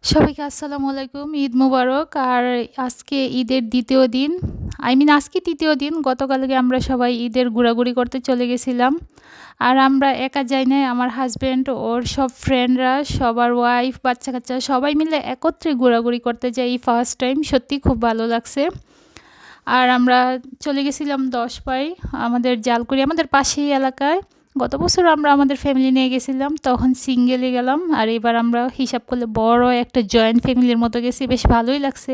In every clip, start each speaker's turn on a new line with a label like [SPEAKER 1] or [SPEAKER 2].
[SPEAKER 1] সবাইকে আসসালামু আলাইকুম। ঈদ মোবারক। আর আজকে ঈদের ২য় দিন। আজকে ৩য় দিন। গতকালকে আমরা সবাই ঈদের ঘোরাঘুরি করতে চলে গেছিলাম। আর আমরা একা যাই নাই, আমার হাসব্যান্ড, ওর সব ফ্রেন্ডরা, সবার ওয়াইফ, বাচ্চা-কাচ্চা সবাই মিলে একত্রে ঘোরাঘুরি করতে যাই এই ফার্স্ট টাইম। সত্যিই খুব ভালো লাগছে। আর আমরা চলে গেছিলাম ১০ পাই, আমাদের জালকুড়ি, আমাদের পাশেই এলাকায়। গত বছর আমরা আমাদের ফ্যামিলি নিয়ে গেছিলাম, তখন সিঙ্গেলে গেলাম। আর এবার আমরা হিসাব করলে বড় একটা জয়েন্ট ফ্যামিলির মতো গেছি, বেশ ভালোই লাগছে।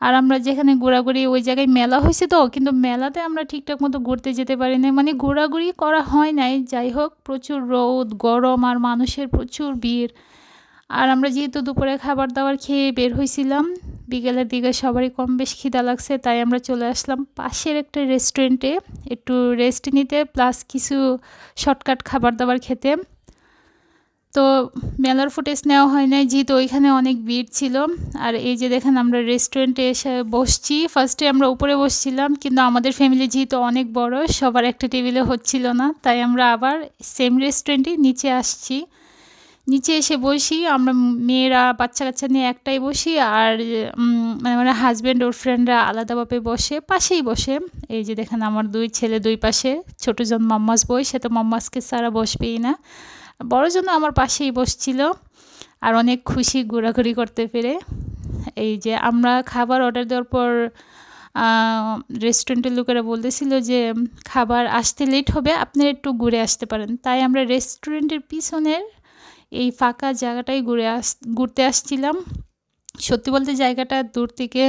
[SPEAKER 1] আর আমরা যেখানে ঘোরাঘুরি, ওই জায়গায় মেলা হয়েছে, তো কিন্তু মেলাতে আমরা ঠিকঠাক মতো ঘুরতে যেতে পারি নাই, মানে ঘোরাঘুরি করা হয় নাই। যাই হোক, প্রচুর রোদ, গরম আর মানুষের প্রচুর ভিড়। আর আমরা যেহেতু দুপুরে খাবার দাবার খেয়ে বের হয়েছিলাম, বিকেলের দিকে সবারই কম বেশ খিদা লাগছে, তাই আমরা চলে আসলাম পাশের একটা রেস্টুরেন্টে একটু রেস্ট নিতে, প্লাস কিছু শর্টকাট খাবার দাবার খেতে। তো মেলার ফুটেজ নেওয়া হয় নাই, যেহেতু ওইখানে অনেক ভিড় ছিল। আর এই যে দেখেন, আমরা রেস্টুরেন্টে এসে বসছি। ফার্স্টে আমরা উপরে বসছিলাম, কিন্তু আমাদের ফ্যামিলি যেহেতু অনেক বড়, সবার একটা টেবিলে হচ্ছিল না, তাই আমরা আবার সেম রেস্টুরেন্টে নিচে আসছি। নিচে এসে বসি আমরা, মেয়েরা বাচ্চা-কাচ্চা নিয়ে একটাই বসি। আর মানে আমার হাসব্যান্ড, ওর ফ্রেন্ডরা আলাদাভাবে বসে, পাশেই বসে। এই যে দেখেন, আমার ২ ছেলে ২ পাশে। ছোটজন মাম্মাস বই, সে তো মাম্মাসকে ছাড়া বসবেই না। বড়জন আমার পাশেই বসছিল। আর অনেক খুশি ঘোরাঘুরি করতে পেরে। এই যে আমরা খাবার অর্ডার দেওয়ার পর রেস্টুরেন্টের লোকেরা বলতেছিল যে খাবার আসতে লেট হবে, আপনারা একটু ঘুরে আসতে পারেন। তাই আমরা রেস্টুরেন্টের পিছনের এই ফাঁকা জায়গাটায় ঘুরতে আসছিলাম। সত্যি বলতে জায়গাটা দূর থেকে,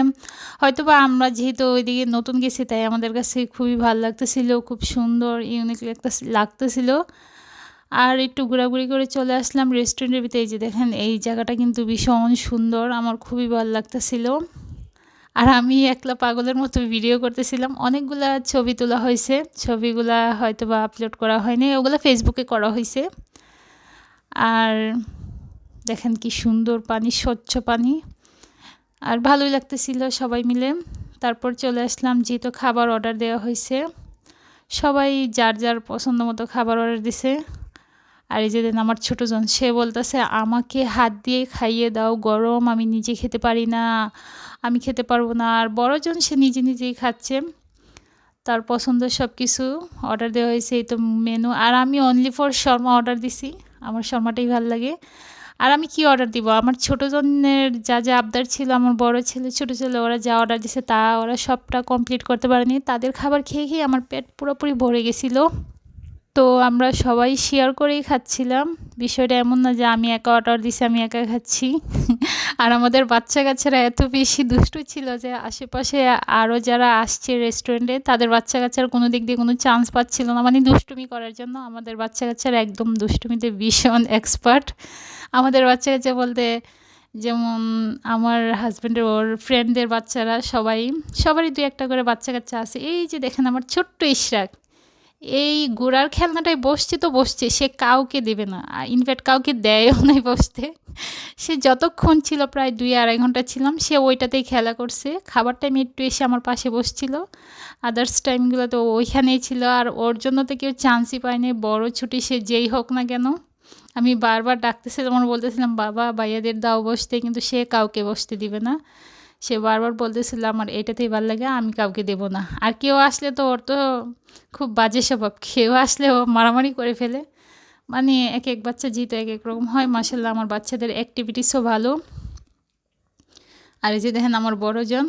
[SPEAKER 1] হয়তোবা আমরা যেহেতু ওইদিকে নতুন গেছি, তাই আমাদের কাছে খুবই ভালো লাগতেছিল, খুব সুন্দর ইউনিক লাগতেছিল। আর একটু ঘোরাঘুরি করে চলে আসলাম রেস্টুরেন্টের ভিতরে। এই যে দেখেন, এই জায়গাটা কিন্তু ভীষণ সুন্দর, আমার খুবই ভালো লাগতেছিল। আর আমি একলা পাগলের মতো ভিডিও করতেছিলাম। অনেকগুলা ছবি তোলা হয়েছে, ছবিগুলা হয়তোবা আপলোড করা হয়নি, ওগুলো ফেসবুকে করা হয়েছে। আর দেখেন কি সুন্দর পানি, স্বচ্ছ পানি। আর ভালোই লাগতেছিল সবাই মিলে। তারপর চলে আসলাম, যেহেতু খাবার অর্ডার দেওয়া হয়েছে, সবাই যার যার পছন্দ মতো খাবার অর্ডার দিছে। আর এই যে দেন, আমার ছোটজন, সে বলতেছে আমাকে হাত দিয়ে খাইয়ে দাও, গরম, আমি নিজে খেতে পারি না, আমি খেতে পারবো না। আর বড়জন, সে নিজে নিজেই খাচ্ছে, তার পছন্দের সব কিছু অর্ডার দেওয়া হয়েছে। এই তো মেনু। আর আমি অনলি ফর শর্মা অর্ডার দিছি, আমার শর্মাটাই ভালো লাগে। আর আমি কি অর্ডার দিব, আমার ছোটজনের যা যা আবদার ছিল, আমার বড় ছেলে, ছোট ছেলে, ওরা যা অর্ডার দিছে তা ওরা সবটা কমপ্লিট করতে পারেনি। তাদের খাবার খেয়ে খেয়ে আমার পেট পুরোপুরি ভরে গেছিলো। তো আমরা সবাই শেয়ার করেই খাচ্ছিলাম। বিষয়টা এমন না যে আমি একা অর্ডার দিছি, আমি একা খাচ্ছি। আর আমাদের বাচ্চা-কাচ্চারা এত বেশি দুষ্টু ছিল যে আশেপাশে আরও যারা আসছে রেস্টুরেন্টে, তাদের বাচ্চা-কাচ্চারা কোনো দিক দিয়ে কোনো চান্স পাচ্ছিল না, মানে দুষ্টুমি করার জন্য। আমাদের বাচ্চা-কাচ্চারা একদম দুষ্টুমিতে ভীষণ এক্সপার্ট। আমাদের বাচ্চা-কাচ্চা বলতে, যেমন আমার হাসব্যান্ডের, ওর ফ্রেন্ডদের বাচ্চারা সবারই ২-১ টা করে বাচ্চা-কাচ্চা আছে। এই যে দেখেন, আমার ছোট্ট ইশরাক, এই ঘোড়ার খেলনাটায় বসছে তো বসছে, সে কাউকে দেবে না। ইনফ্যাক্ট কাউকে দেয়ও নাই বসতে। সে যতক্ষণ ছিল, প্রায় ২-২.৫ ঘন্টা ছিলাম, সে ওইটাতেই খেলা করছে। খাবার টাইমে একটু এসে আমার পাশে বসছিল, আদার্স টাইমগুলো তো ওইখানেই ছিল। আর ওর জন্য তো কেউ চান্সই পায়নি, বড় ছুটি সে যেই হোক না কেন। আমি বারবার ডাকতেছিলাম, আর বলতেছিলাম বাবা ভাইয়াদের দাও বসতে, কিন্তু সে কাউকে বসতে দিবে না। সে বারবার বলতেছিল আমার এটাতেই ভালো লাগে, আমি কাউকে দেব না। আর কেউ আসলে তো, ওর তো খুব বাজে স্বভাব, কেউ আসলে ও মারামারি করে ফেলে। মানে এক এক বাচ্চা যেহেতু এক এক রকম হয়, মাশাআল্লাহ আমার বাচ্চাদের অ্যাক্টিভিটিসও ভালো। আর এই যে দেখেন, আমার বড়জন,